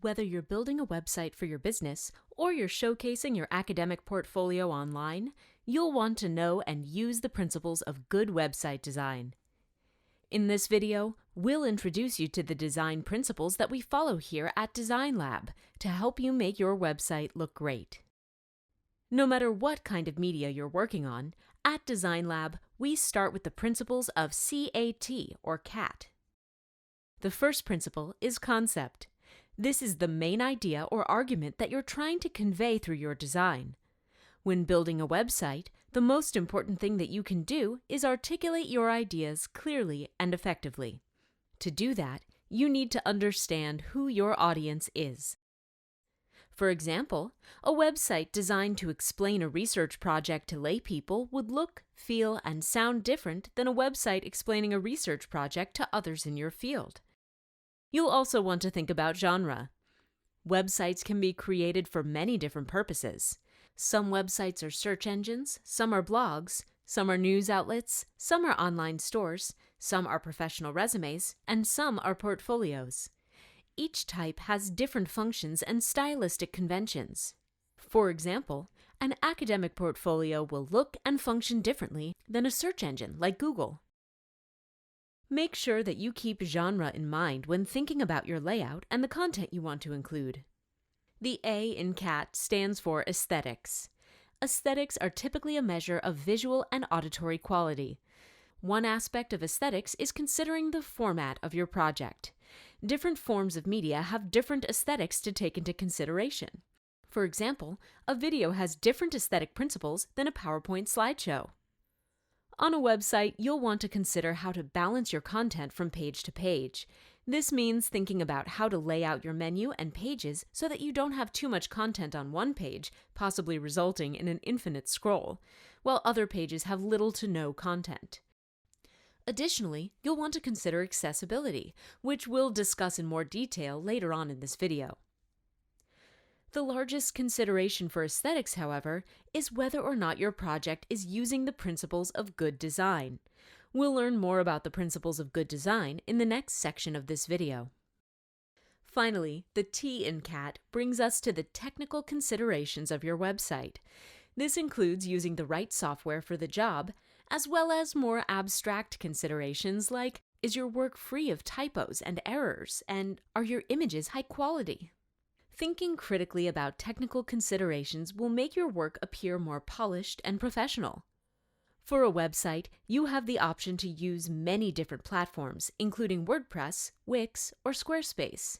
Whether you're building a website for your business or you're showcasing your academic portfolio online, you'll want to know and use the principles of good website design. In this video, we'll introduce you to the design principles that we follow here at Design Lab to help you make your website look great. No matter what kind of media you're working on, at Design Lab, we start with the principles of CAT, or CAT. The first principle is concept. This is the main idea or argument that you're trying to convey through your design. When building a website, the most important thing that you can do is articulate your ideas clearly and effectively. To do that, you need to understand who your audience is. For example, a website designed to explain a research project to lay people would look, feel, and sound different than a website explaining a research project to others in your field. You'll also want to think about genre. Websites can be created for many different purposes. Some websites are search engines, some are blogs, some are news outlets, some are online stores, some are professional resumes, and some are portfolios. Each type has different functions and stylistic conventions. For example, an academic portfolio will look and function differently than a search engine like Google. Make sure that you keep genre in mind when thinking about your layout and the content you want to include. The A in CAT stands for aesthetics. Aesthetics are typically a measure of visual and auditory quality. One aspect of aesthetics is considering the format of your project. Different forms of media have different aesthetics to take into consideration. For example, a video has different aesthetic principles than a PowerPoint slideshow. On a website, you'll want to consider how to balance your content from page to page. This means thinking about how to lay out your menu and pages so that you don't have too much content on one page, possibly resulting in an infinite scroll, while other pages have little to no content. Additionally, you'll want to consider accessibility, which we'll discuss in more detail later on in this video. The largest consideration for aesthetics, however, is whether or not your project is using the principles of good design. We'll learn more about the principles of good design in the next section of this video. Finally, the T in CAT brings us to the technical considerations of your website. This includes using the right software for the job, as well as more abstract considerations like, is your work free of typos and errors, and are your images high quality? Thinking critically about technical considerations will make your work appear more polished and professional. For a website, you have the option to use many different platforms, including WordPress, Wix, or Squarespace.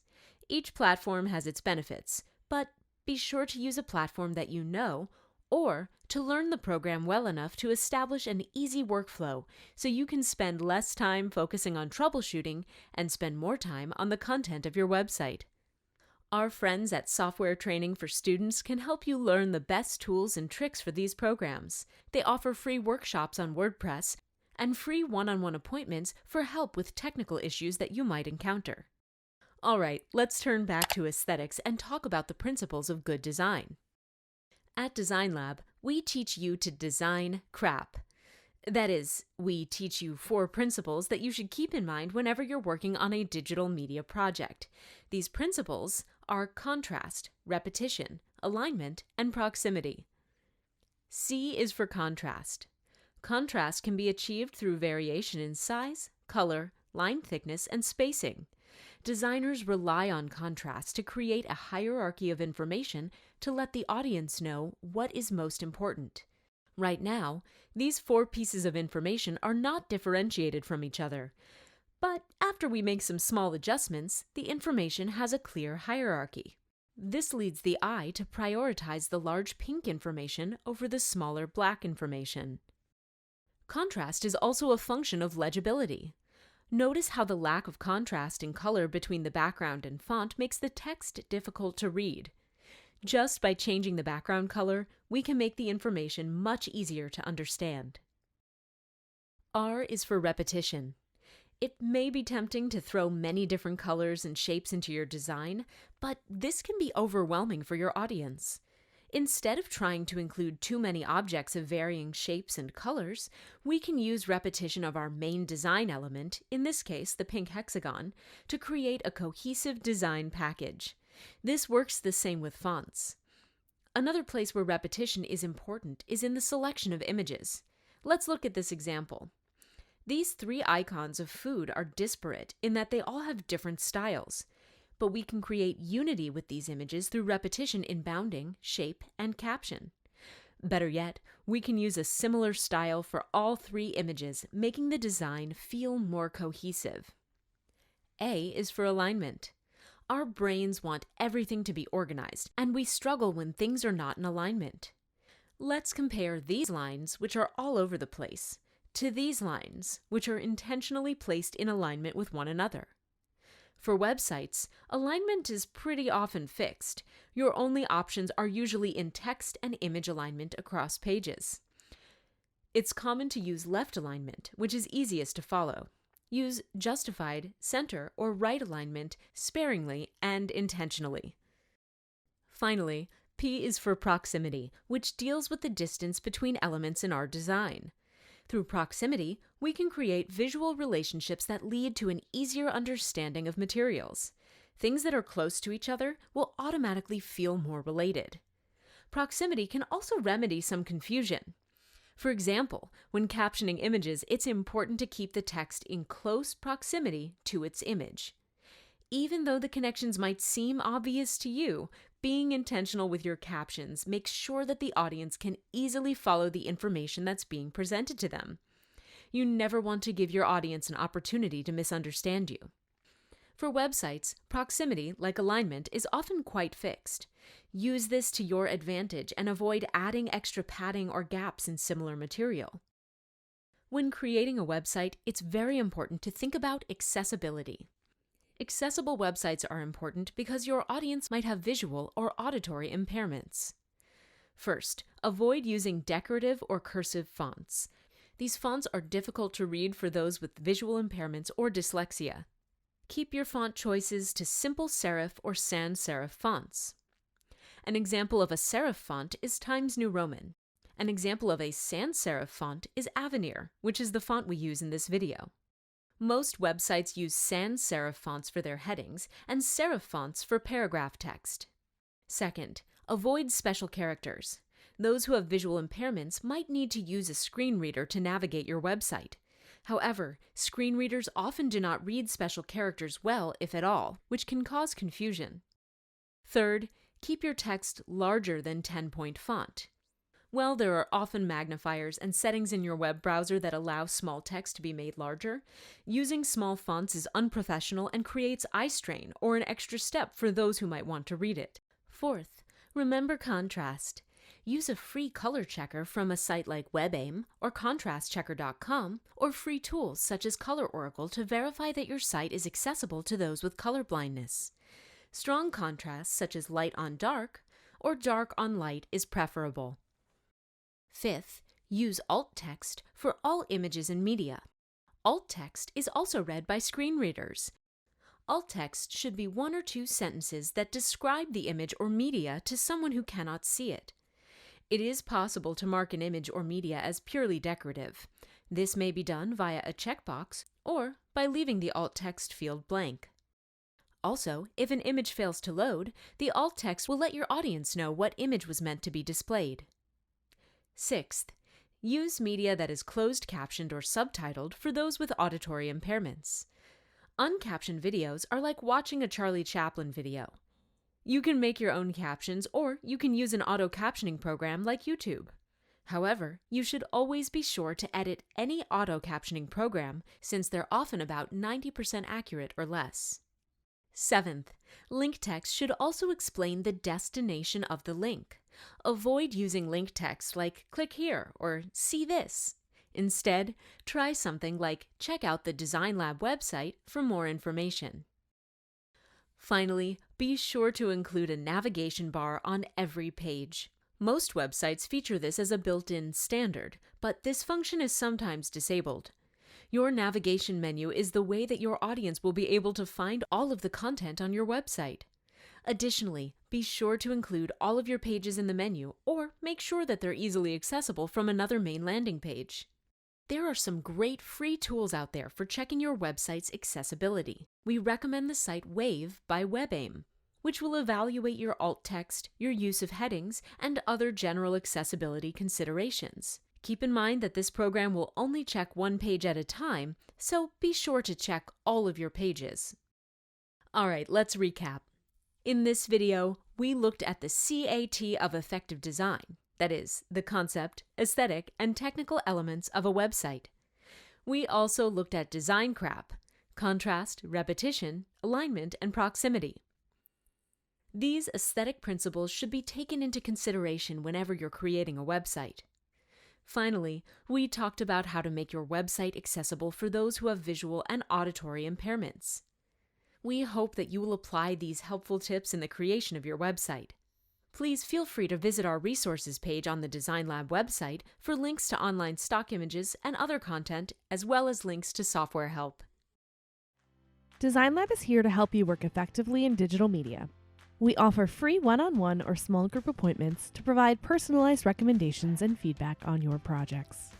Each platform has its benefits, but be sure to use a platform that you know, or to learn the program well enough to establish an easy workflow so you can spend less time focusing on troubleshooting and spend more time on the content of your website. Our friends at Software Training for Students can help you learn the best tools and tricks for these programs. They offer free workshops on WordPress and free one-on-one appointments for help with technical issues that you might encounter. All right, let's turn back to aesthetics and talk about the principles of good design. At Design Lab, we teach you to design crap. That is, we teach you 4 principles that you should keep in mind whenever you're working on a digital media project. These principles are contrast, repetition, alignment, and proximity. C is for contrast. Contrast can be achieved through variation in size, color, line thickness, and spacing. Designers rely on contrast to create a hierarchy of information to let the audience know what is most important. Right now, these 4 pieces of information are not differentiated from each other. But after we make some small adjustments, the information has a clear hierarchy. This leads the eye to prioritize the large pink information over the smaller black information. Contrast is also a function of legibility. Notice how the lack of contrast in color between the background and font makes the text difficult to read. Just by changing the background color, we can make the information much easier to understand. R is for repetition. It may be tempting to throw many different colors and shapes into your design, but this can be overwhelming for your audience. Instead of trying to include too many objects of varying shapes and colors, we can use repetition of our main design element, in this case the pink hexagon, to create a cohesive design package. This works the same with fonts. Another place where repetition is important is in the selection of images. Let's look at this example. These three icons of food are disparate in that they all have different styles, but we can create unity with these images through repetition in bounding, shape, and caption. Better yet, we can use a similar style for all three images, making the design feel more cohesive. A is for alignment. Our brains want everything to be organized, and we struggle when things are not in alignment. Let's compare these lines, which are all over the place, to these lines, which are intentionally placed in alignment with one another. For websites, alignment is pretty often fixed. Your only options are usually in text and image alignment across pages. It's common to use left alignment, which is easiest to follow. Use justified, center, or right alignment sparingly and intentionally. Finally, P is for proximity, which deals with the distance between elements in our design. Through proximity, we can create visual relationships that lead to an easier understanding of materials. Things that are close to each other will automatically feel more related. Proximity can also remedy some confusion. For example, when captioning images, it's important to keep the text in close proximity to its image. Even though the connections might seem obvious to you, being intentional with your captions makes sure that the audience can easily follow the information that's being presented to them. You never want to give your audience an opportunity to misunderstand you. For websites, proximity, like alignment, is often quite fixed. Use this to your advantage and avoid adding extra padding or gaps in similar material. When creating a website, it's very important to think about accessibility. Accessible websites are important because your audience might have visual or auditory impairments. First, avoid using decorative or cursive fonts. These fonts are difficult to read for those with visual impairments or dyslexia. Keep your font choices to simple serif or sans serif fonts. An example of a serif font is Times New Roman. An example of a sans serif font is Avenir, which is the font we use in this video. Most websites use sans serif fonts for their headings and serif fonts for paragraph text. Second, avoid special characters. Those who have visual impairments might need to use a screen reader to navigate your website. However, screen readers often do not read special characters well, if at all, which can cause confusion. Third, keep your text larger than 10-point font. While there are often magnifiers and settings in your web browser that allow small text to be made larger, using small fonts is unprofessional and creates eye strain or an extra step for those who might want to read it. Fourth, remember contrast. Use a free color checker from a site like WebAIM or ContrastChecker.com or free tools such as Color Oracle to verify that your site is accessible to those with color blindness. Strong contrast such as light on dark or dark on light is preferable. Fifth, use alt text for all images and media. Alt text is also read by screen readers. Alt text should be 1 or 2 sentences that describe the image or media to someone who cannot see it. It is possible to mark an image or media as purely decorative. This may be done via a checkbox or by leaving the alt text field blank. Also, if an image fails to load, the alt text will let your audience know what image was meant to be displayed. Sixth, use media that is closed captioned or subtitled for those with auditory impairments. Uncaptioned videos are like watching a Charlie Chaplin video. You can make your own captions, or you can use an auto-captioning program like YouTube. However, you should always be sure to edit any auto-captioning program, since they're often about 90% accurate or less. Seventh, link text should also explain the destination of the link. Avoid using link text like "click here" or "see this." Instead, try something like "check out the Design Lab website for more information." Finally, be sure to include a navigation bar on every page. Most websites feature this as a built-in standard, but this function is sometimes disabled. Your navigation menu is the way that your audience will be able to find all of the content on your website. Additionally, be sure to include all of your pages in the menu, or make sure that they're easily accessible from another main landing page. There are some great free tools out there for checking your website's accessibility. We recommend the site Wave by WebAIM. which will evaluate your alt text, your use of headings, and other general accessibility considerations. Keep in mind that this program will only check one page at a time, so be sure to check all of your pages. Alright, let's recap. In this video, we looked at the CAT of effective design, that is, the concept, aesthetic, and technical elements of a website. We also looked at design crap, contrast, repetition, alignment, and proximity. These aesthetic principles should be taken into consideration whenever you're creating a website. Finally, we talked about how to make your website accessible for those who have visual and auditory impairments. We hope that you will apply these helpful tips in the creation of your website. Please feel free to visit our resources page on the Design Lab website for links to online stock images and other content, as well as links to software help. Design Lab is here to help you work effectively in digital media. We offer free one-on-one or small group appointments to provide personalized recommendations and feedback on your projects.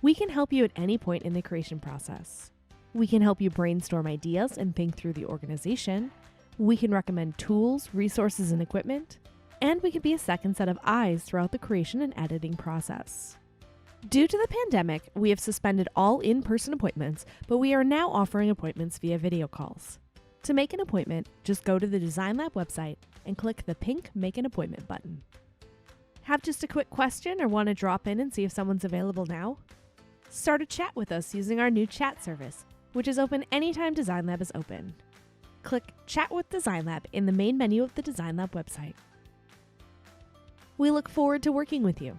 We can help you at any point in the creation process. We can help you brainstorm ideas and think through the organization. We can recommend tools, resources, and equipment. And we can be a second set of eyes throughout the creation and editing process. Due to the pandemic, we have suspended all in-person appointments, but we are now offering appointments via video calls. To make an appointment, just go to the Design Lab website and click the pink Make an Appointment button. Have just a quick question or want to drop in and see if someone's available now? Start a chat with us using our new chat service, which is open anytime Design Lab is open. Click Chat with Design Lab in the main menu of the Design Lab website. We look forward to working with you.